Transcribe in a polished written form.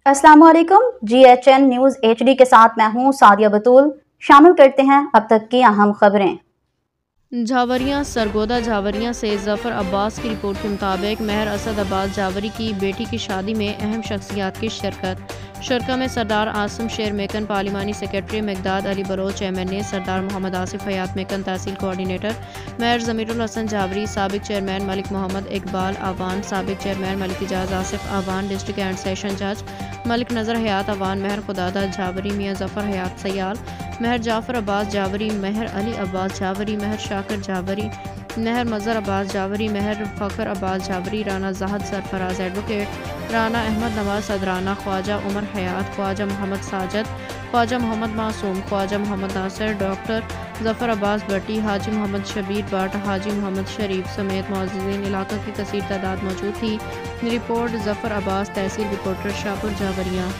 अस्सलाम वालेकुम। GHN news HD के साथ मैं हूं सादिया बतूल। शामिल करते हैं अब तक की अहम खबरें। झावरियाँ सरगोदा झावरियाँ से जफर अब्बास की रिपोर्ट के मुताबिक महर असद अब्बास झावरी की बेटी की शादी में अहम शख्सियात की शरकत में सरदार आसम शेर मेकन पार्लिमानी secretary Miqdad Ali Baloch MNA, Sardar Mohammad Asif Hayat Mekan tehsil coordinator, Mehar Zamirul Hassan Jhawari, साबिक चेयरमैन मलिक मोहम्मद इकबाल आवान, साबिक chairman Malik Ijaz Asif Awan, district and session जज मलिक नज़र हयात आवान, महर खुदादा झावरी, मियाँ जफर हयात सयाल, महर जाफर अब्बास झावरी, महर अली अब्बास झावरी, महर शाकर झावरी, महर मज़र अब्बास झावरी, महर फ़खर अब्बास झावरी, राना ज़ाहद सरफराज एडवोकेट, राना अहमद नवाज सदराना, ख्वाजा उमर हयात, ख्वाजा मोहम्मद साजद, ख्वाजा मोहम्मद मासूम, ख्वाजा मोहम्मद नासिर, डॉक्टर जफ़र अब्बास भट्टी, हाजी मोहम्मद शबीर भट्ट, हाजी मोहम्मद शरीफ समेत मुअज़्ज़िज़ीन इलाक़ा की कसीर तादाद मौजूद थी। रिपोर्ट जफ़र अब्बास, तहसील रिपोर्टर शाहपुर झावरियाँ।